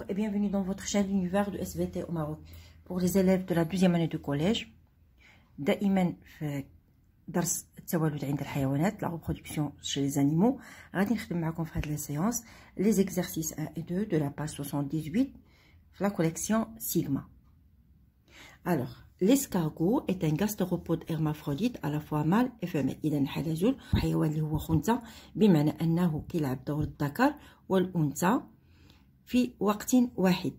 et bienvenue dans votre chaîne L'univers de SVT au Maroc. Pour les élèves de la deuxième année de collège, دائما في درس التوالد عند الحيوانات la reproduction chez les animaux غادي نخدم معكم في هذه la séance les exercices 1 et 2 de la page 78 في la collection Sigma. Alors, l'escargot est un gastéropode hermaphrodite à la fois mâle et femelle. إذا الحلزون حيوان اللي هو خنثى بمعنى أنه كيلعب دور الذكر والأنثى في وقت واحد.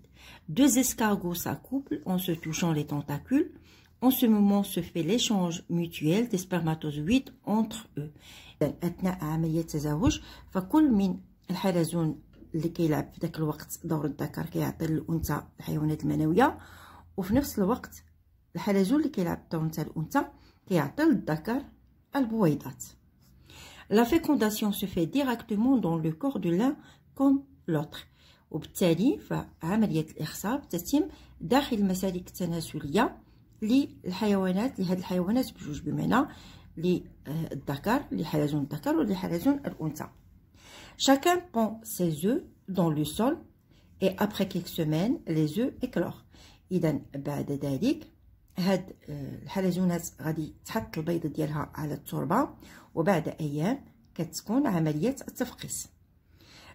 Deux escargots s'accouplent en se touchant les tentacules. En ce moment se fait l'échange mutuel des spermatozoïdes entre eux. أثناء عملية التزاوج فكل من الحلزون اللي كيلعب في ذاك الوقت دور الذكر كيعطي للأنثى الحيوانات المنوية، وفي نفس الوقت الحلزون اللي كيلعب دور الأنثى كيعطي للذكر البويضات. La fécondation se fait directement dans le corps de l'un comme l'autre. وبالتالي فعملية الإخصاب تتم داخل المسالك التناسلية للحيوانات لهذه الحيوانات بجوج، بمعنى للذكر لحلزون الذكر ولحلزون الأنثى. Chacun pond ses œufs dans le sol et après quelques semaines les œufs éclorent. إذا بعد ذلك هاد الحلزونات غادي تحط البيض ديالها على التربة وبعد أيام كتكون عملية التفقيس.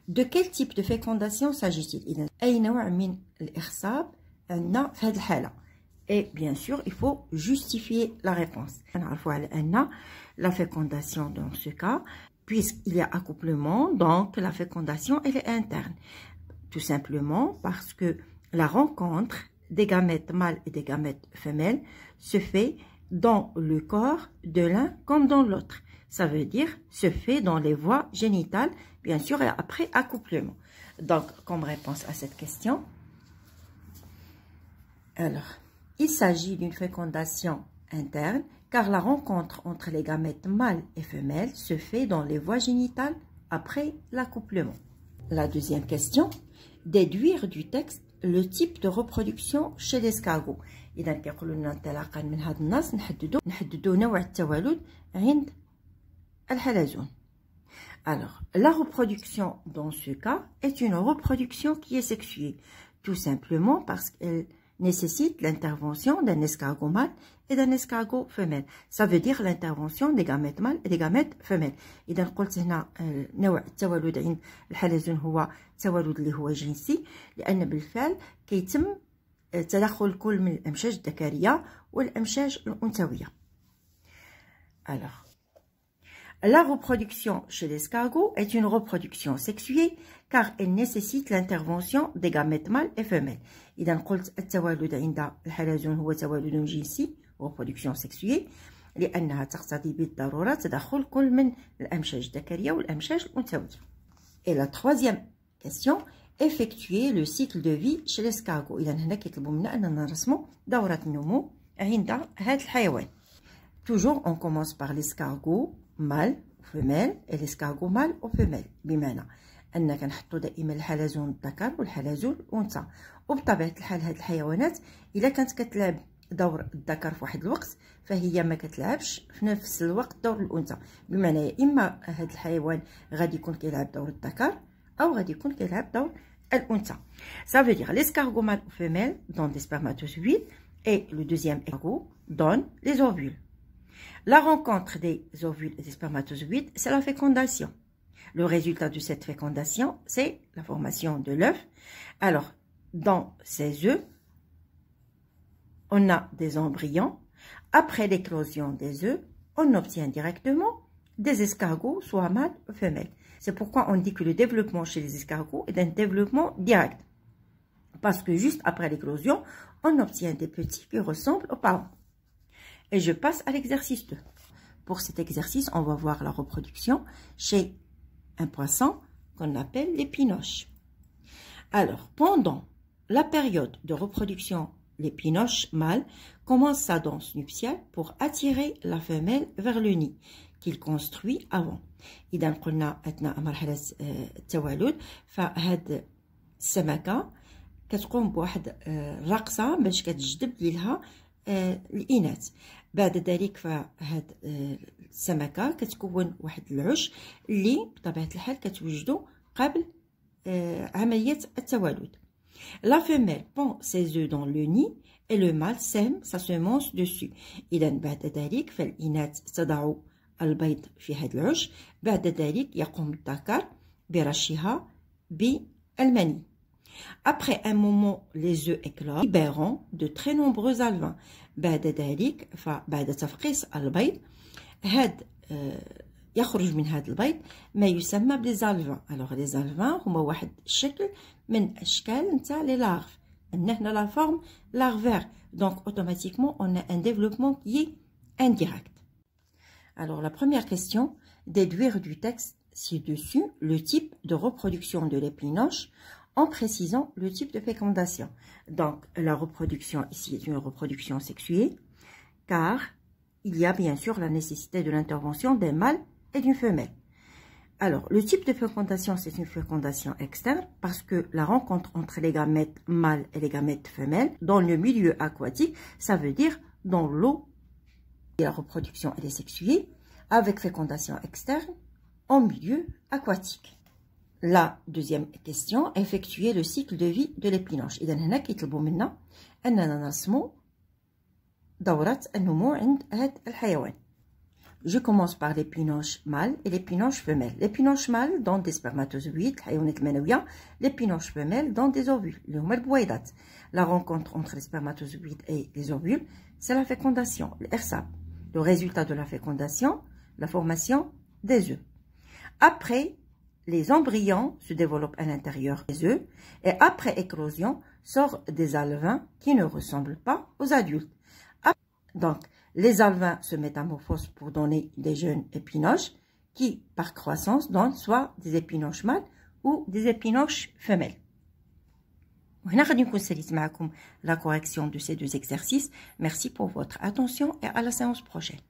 De quel type de fécondation s'agit-il? إذا أي نوع من الإخصاب عندنا في هذه الحالة؟ Et bien sûr, il faut justifier la réponse. نعرفوا على أن la fécondation dans ce cas, puisqu'il y a accouplement, donc la fécondation elle est interne. Tout simplement parce que la rencontre des gamètes mâles et des gamètes femelles se fait dans le corps de l'un comme dans l'autre. Ça veut dire se fait dans les voies génitales, bien sûr, et après accouplement. Donc, comme réponse à cette question, alors, il s'agit d'une fécondation interne, car la rencontre entre les gamètes mâles et femelles se fait dans les voies génitales après l'accouplement. La deuxième question, déduire du texte le type de reproduction chez l'escargot. إذا كيقولوا لنا انطلاقا من هذا النص نحددوا نوع التوالد عند الحلزون. Alors, la reproduction dans ce cas est une reproduction qui est sexuée, tout simplement parce qu'elle nécessite l'intervention d'un escargot mâle et d'un escargot femelle. Ça veut dire l'intervention des gamètes mâles et des gamètes femelles. إذا قلت هنا نوع التوالد عند الحلزون هو التوالد اللي هو جنسي، لأن بالفعل كيتم تدخل كل من الأمشاج الذكرية والأمشاج الأنثوية. Alors, la reproduction chez l'escargot est une reproduction sexuée car elle nécessite l'intervention des gamètes mâles et femelles. إذا قلت التوالد عند الحلزون هو توالد جنسي reproduction sexuée لأنها تقتضي بالضرورة تدخل كل من الأمشاج الذكرية والأمشاج الأنثوية. Et la troisième question, effectuer le cycle de vie chez l'escargot. إذا هنا كيطلبوا منا أننا نرسموا دورة النمو عند هذا الحيوان. Toujours on commence par l'escargot mâle ou femelle et l'escargot mâle ou femelle، بمعنى أن كنحطوا دائما الحلزون الذكر والحلزون الأنثى. وبطبيعة الحال هاد الحيوانات إلا كانت كتلعب دور الذكر في واحد الوقت فهي ما كتلعبش في نفس الوقت دور الأنثى، بمعنى يا إما هاد الحيوان غادي يكون كيلعب دور الذكر أو غادي يكون كيلعب دور الأنثى. Ça veut dire l'escargot mâle ou femelle donne des spermatozoïdes et le deuxième escargot donne les ovules. La rencontre des ovules et des spermatozoïdes, c'est la fécondation. Le résultat de cette fécondation, c'est la formation de l'œuf. Alors, dans ces œufs, on a des embryons. Après l'éclosion des œufs, on obtient directement des escargots, soit mâles ou femelles. C'est pourquoi on dit que le développement chez les escargots est un développement direct. Parce que juste après l'éclosion, on obtient des petits qui ressemblent aux parents. Et je passe à l'exercice 2. Pour cet exercice, on va voir la reproduction chez un poisson qu'on appelle les pinoches. Alors, pendant la période de reproduction, les pinoches mâles commencent sa danse nuptiale pour attirer la femelle vers le nid qu'il construit avant. إذا قلنا أثناء مرحلة التوالد فهاد السمكة كتقوم بواحد الرقصة باش كتجذب ليها الإناث. بعد ذلك فهاد السمكة كتكون واحد العش اللي بطبيعة الحال كتوجدو قبل عملية التوالد. La femelle pond ses œufs dans le nid et le mâle sème sa semence dessus. إذا بعد ذلك فالإناث تضع البيض في هذا العش. بعد ذلك يقوم الذكر برشها بالمني. Après un moment, les œufs éclosent, libérant de très nombreux alevins. بعد ذلك فبعد تفقيس البيض يخرج من هذا البيض ما يسمى بالزالفان. alors les alevins هما واحد الشكل من اشكال نتاع les larves. هنا la forme larvaire, donc automatiquement on a un développement qui est indirect. Alors la première question, déduire du texte ci-dessus le type de reproduction de l'épinoche en précisant le type de fécondation. Donc la reproduction ici est une reproduction sexuée car il y a bien sûr la nécessité de l'intervention d'un mâle et d'une femelle. Alors, le type de fécondation, c'est une fécondation externe parce que la rencontre entre les gamètes mâles et les gamètes femelles dans le milieu aquatique, ça veut dire dans l'eau. La reproduction, elle est sexuée avec fécondation externe en milieu aquatique. La deuxième question, effectuer le cycle de vie de l'épinoche. إذا هنا كيطلبوا منا أننا نرسموا دورة النمو عند هذا الحيوان. Je commence par l'épinoche mâle et l'épinoche femelle. L'épinoche mâle dans des spermatozoïdes, l'épinoche femelle dans des ovules, la rencontre entre les spermatozoïdes et les ovules, c'est la fécondation, l'ersab. Le résultat de la fécondation, la formation des œufs. Après, les embryons se développent à l'intérieur des œufs et après éclosion, sortent des alevins qui ne ressemblent pas aux adultes. Donc, les alevins se métamorphosent pour donner des jeunes épinoches qui, par croissance, donnent soit des épinoches mâles ou des épinoches femelles. وهنا غادي نكون ساليت معكم la correction de ces deux exercices. Merci pour votre attention et à la séance prochaine.